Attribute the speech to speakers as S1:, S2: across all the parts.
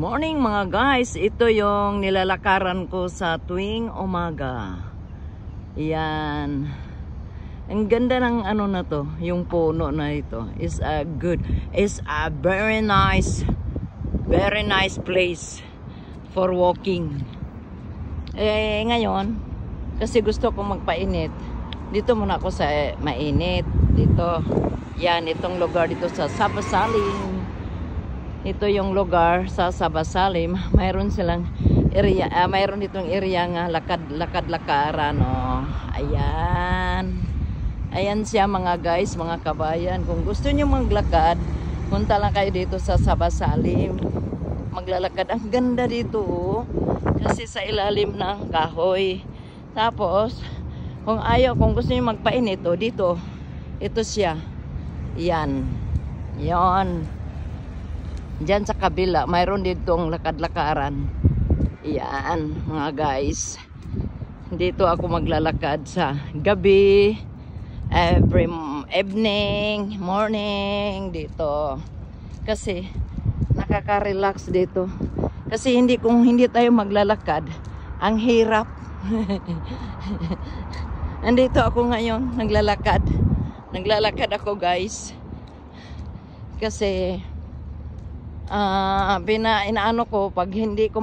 S1: morning mga guys, ito yung nilalakaran ko sa tuwing umaga. Yan. Ang ganda ng ano na to, yung puno na ito. Is a very nice place for walking. Ngayon, kasi gusto kong magpainit, dito muna ako sa mainit. Dito, yan, itong lugar dito sa Sabasalim. Ito yung lugar sa Sabasalim. Mayroon silang area, mayroon ditong area nga lakad-lakaran, oh. Ayan siya mga guys, mga kabayan. Kung gusto niyo maglakad, punta lang kayo dito sa Sabasalim. Maglalakad. Ang ganda dito, oh. Kasi sa ilalim ng kahoy. Tapos, kung gusto niyo magpainit, oh, dito. Ito siya. Yan. Yon. Diyan sa kabila, mayroon ditong lakad-lakaran. Yan, mga guys. Dito ako maglalakad sa gabi, every evening, morning, dito. Kasi, nakaka-relax dito. Kasi kung hindi tayo maglalakad, ang hirap. Andito ako ngayon, naglalakad. Naglalakad ako, guys. Kasi, inaano ko pag hindi ko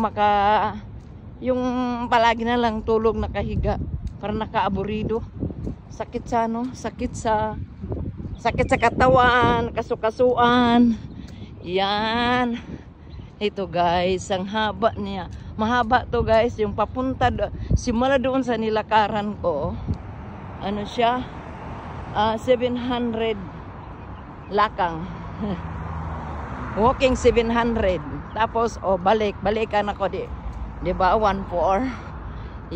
S1: yung palagi na lang tulog nakahiga para nakaaburido, sakit sa katawan, kasukasuan. Yan, ito guys, ang haba niya, mahaba to guys, yung papunta simula doon sa nilakaran ko, ano siya, 700 lakang. Walking 700. Tapos, balikan ako di ba 1.4.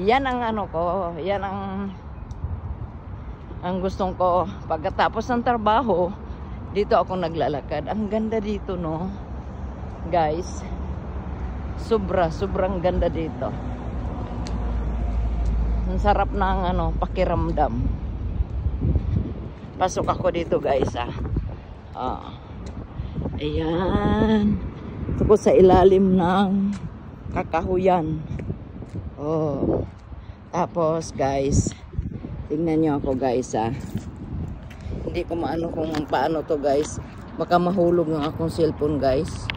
S1: Yan ang ano ko, yan ang gustong ko. Pagkatapos ng trabaho, dito ako naglalakad. Ang ganda dito, no? Guys, sobrang ganda dito. Ang sarap ng pakiramdam. Pasok ako dito, guys, ayan. Ito ko sa ilalim ng kakahuyan. Oh. Tapos guys, tingnan nyo ako guys, hindi ko maano kung paano to guys. Baka mahulog ng akong cellphone guys.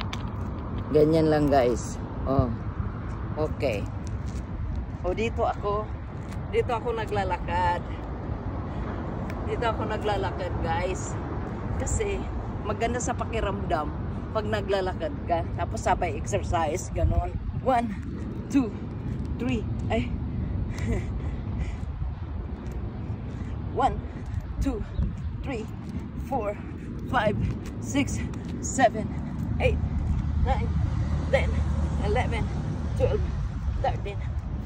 S1: Ganyan lang guys. Oh. Okay. Oh, dito ako naglalakad. Dito ako naglalakad guys. Kasi maganda sa pakiramdam pag naglalakad ka, tapos sabay exercise, ganon. 1, 2, 3, 1, 2, 3, 4, 5, 6, 7, 8, 9, 10, 11, 12, 13,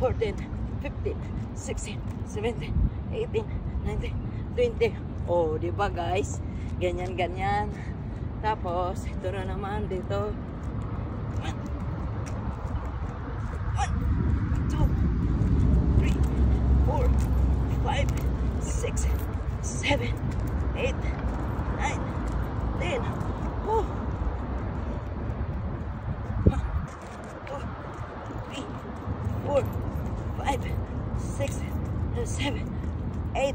S1: 14, 15, 16, 17, 18, 19, 20. Oh, di ba guys? Ganyan. Tapos, ito na naman dito. 1, 2, 3, 4, 5, 6, 7, 8, 9, 10. Oh. 1, 2, 3, 4, 5, 6, 7, 8,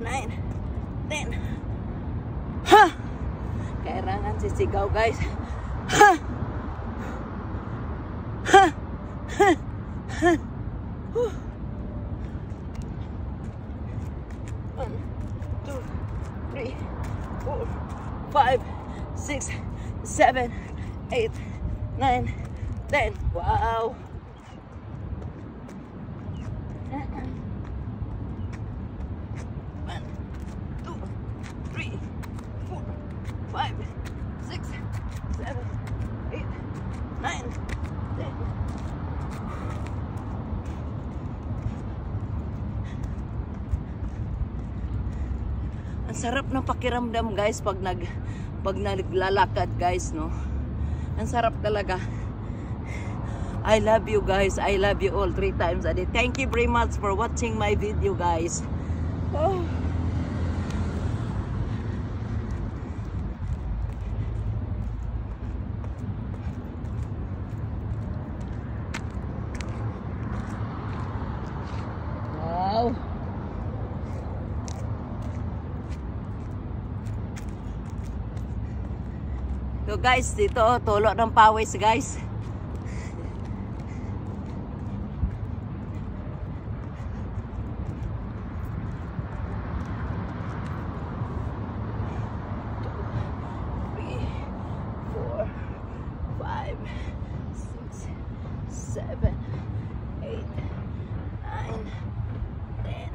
S1: 9, 10. Ha! Kailangan sisigaw guys. Ha! Ha! Ha! Ha! 1, 2, 3, 4, 5, 6, 7, 8, 9, 10. Wow! 5, 6, 7, 8, 9, 10. Ang sarap ng pakiramdam guys pag naglalakad guys, no? Ang sarap talaga. I love you guys. I love you all 3 times a day. Thank you very much for watching my video guys. Oh. guys, dito tulo ng pawis guys. Seven, 8, 9, 10.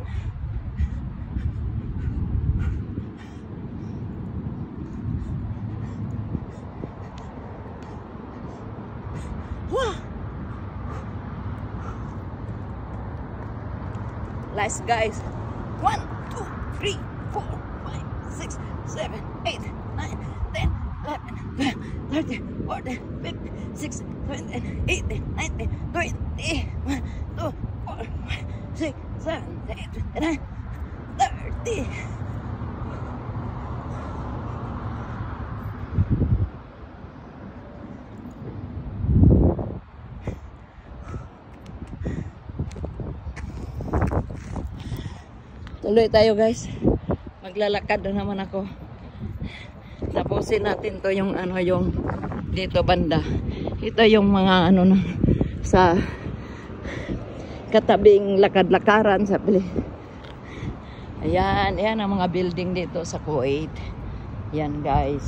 S1: Wow. Last guys. 1, 2, 3, 4, 5, 6, 7, 8, 9, 10, 11, 12, 13, 14, 15, 16, 17, 18, 19, 20, 1, 2, 4, 5, 6, 7, 8, 9, 30. Tuloy tayo guys. Maglalakad na naman ako. Tapusin natin to yung ano yung dito banda. Ito yung mga ano na sa katabing lakad-lakaran sa pili. Ayan, ayan ang mga building dito sa Kuwait. Yan guys.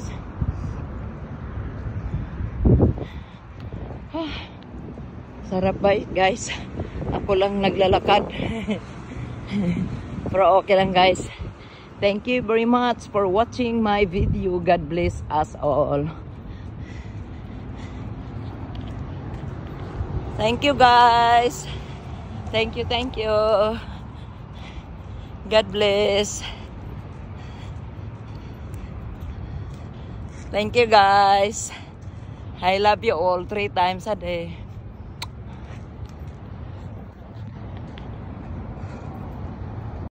S1: Sarap ba guys? Ako lang naglalakad. Pero okay lang guys. Thank you very much for watching my video. God bless us all. Thank you guys. Thank you, thank you. God bless. Thank you guys. I love you all 3 times a day.